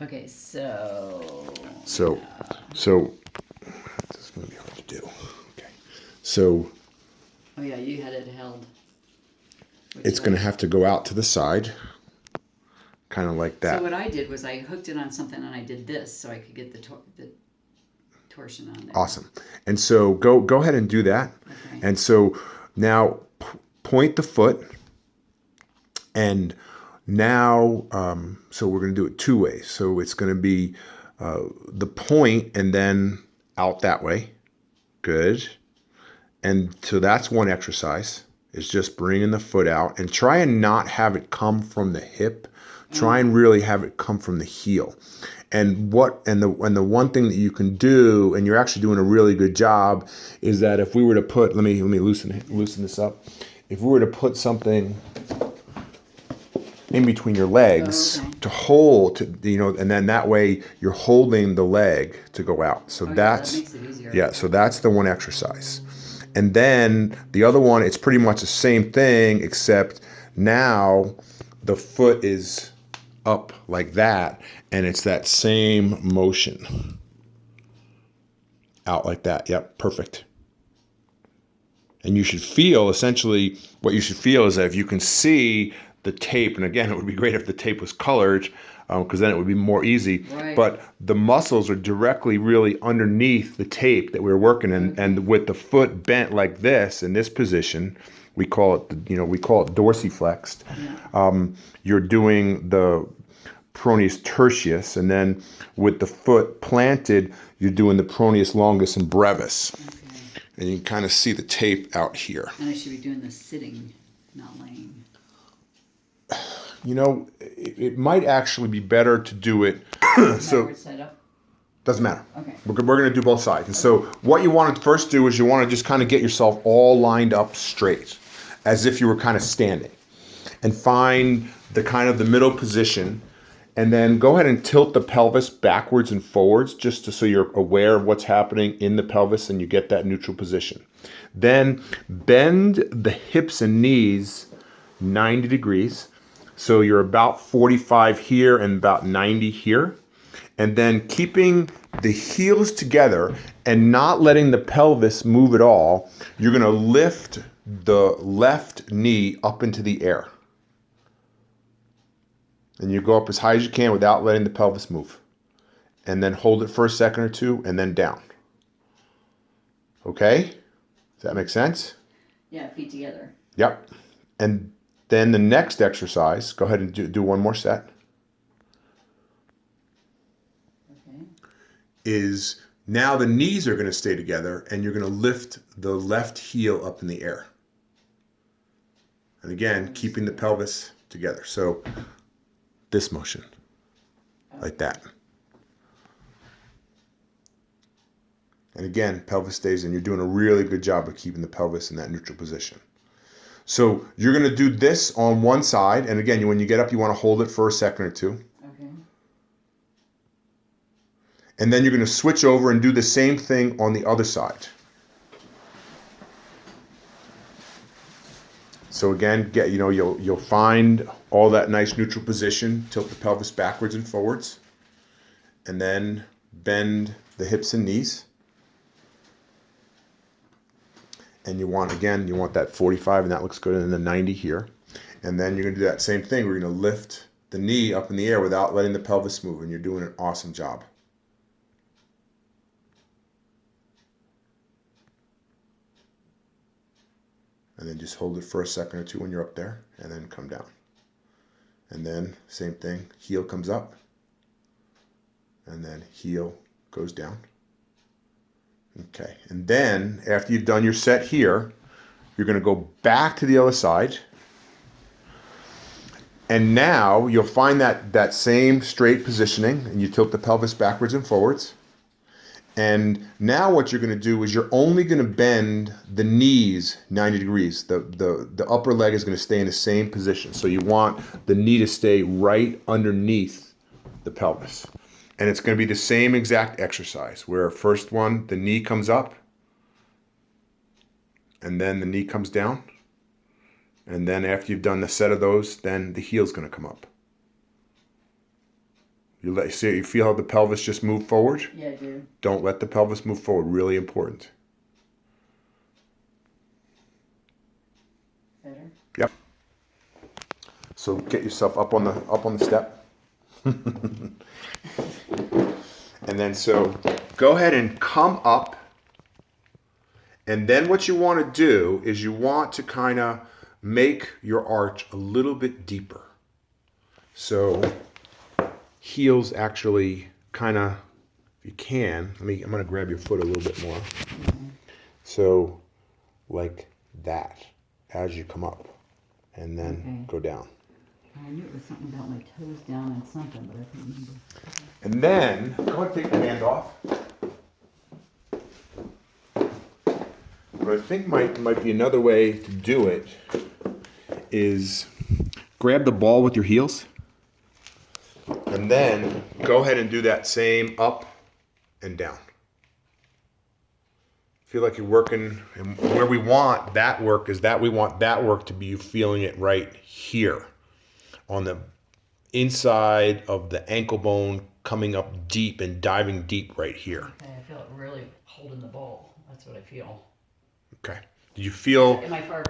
Okay, so This is going to be hard to do. Okay. So oh yeah, you had it held. it's going to have to go out to the side, kind of like that. So what I did was I hooked it on something and I did this so I could get the torsion on there. Awesome. And so go ahead and do that. Okay. And so now point the foot, and now so we're going to do it two ways. So it's going to be the point and then out that way. Good. And so that's one exercise, is just bringing the foot out, and try and not have it come from the hip. Try and really have it come from the heel. And the one thing that you can do, and you're actually doing a really good job, is that if we were to put, let me loosen this up. If we were to put something in between your legs to hold, and then that way you're holding the leg to go out. So that's, that makes it easier. Yeah, so that's the one exercise. And then the other one, it's pretty much the same thing, except now the foot is up like that, and it's that same motion. Out like that. Yep, perfect. And you should feel, essentially, what you should feel is that if you can see the tape, and again, it would be great if the tape was colored, because then it would be more easy. Right. But the muscles are directly really underneath the tape that we're working in, and with the foot bent like this in this position, we call it dorsiflexed. Yeah. You're doing the proneus tertius, and then with the foot planted, you're doing the proneus longus and brevis. Okay. And you can kind of see the tape out here. And I should be doing this sitting, not laying. It might actually be better to do it. So side up? Doesn't matter. Okay. We're going to do both sides. And so what you want to first do is you want to just kind of get yourself all lined up straight, as if you were kind of standing, and find the kind of the middle position. And then go ahead and tilt the pelvis backwards and forwards, just so you're aware of what's happening in the pelvis and you get that neutral position. Then bend the hips and knees 90 degrees. So you're about 45 here and about 90 here. And then keeping the heels together and not letting the pelvis move at all, you're going to lift the left knee up into the air. And you go up as high as you can without letting the pelvis move. And then hold it for a second or two, and then down. Okay? Does that make sense? Yeah, feet together. Yep. And then the next exercise, go ahead and do one more set. Okay. Is now the knees are going to stay together, and you're going to lift the left heel up in the air. And again, keeping the pelvis together. So this motion, like that. And again, pelvis stays in. You're doing a really good job of keeping the pelvis in that neutral position. So you're going to do this on one side. And again, when you get up, you want to hold it for a second or two. Okay. And then you're going to switch over and do the same thing on the other side. So again, you'll find all that nice neutral position, tilt the pelvis backwards and forwards, and then bend the hips and knees. And you want that 45, and that looks good, and then 90 here. And then you're going to do that same thing. We're going to lift the knee up in the air without letting the pelvis move, and you're doing an awesome job. And then just hold it for a second or two when you're up there, and then come down. And then same thing, heel comes up, and then heel goes down. Okay, and then after you've done your set here, you're going to go back to the other side. And now you'll find that same straight positioning, and you tilt the pelvis backwards and forwards. And now what you're going to do is you're only going to bend the knees 90 degrees. The upper leg is going to stay in the same position. So you want the knee to stay right underneath the pelvis. And it's going to be the same exact exercise, where first one, the knee comes up, and then the knee comes down. And then after you've done the set of those, then the heel's going to come up. You feel how the pelvis just moved forward? Yeah, I do. Don't let the pelvis move forward. Really important. Better? Yep. So get yourself up on the step. And then so go ahead and come up. And then what you want to do is you want to kind of make your arch a little bit deeper. So heels actually kind of, if you can, I'm going to grab your foot a little bit more. Mm-hmm. So like that as you come up and then go down. I knew it was something about my toes down and something, but I couldn't remember. And then go ahead and take your hand off. What I think might be another way to do it is grab the ball with your heels and then go ahead and do that same up and down. Feel like you're working, and where we want that work is that we want that work to be you feeling it right here on the inside of the ankle bone, coming up deep and diving deep right here. Okay, I feel it really holding the ball. That's what I feel. Okay. Do you feel? Am I far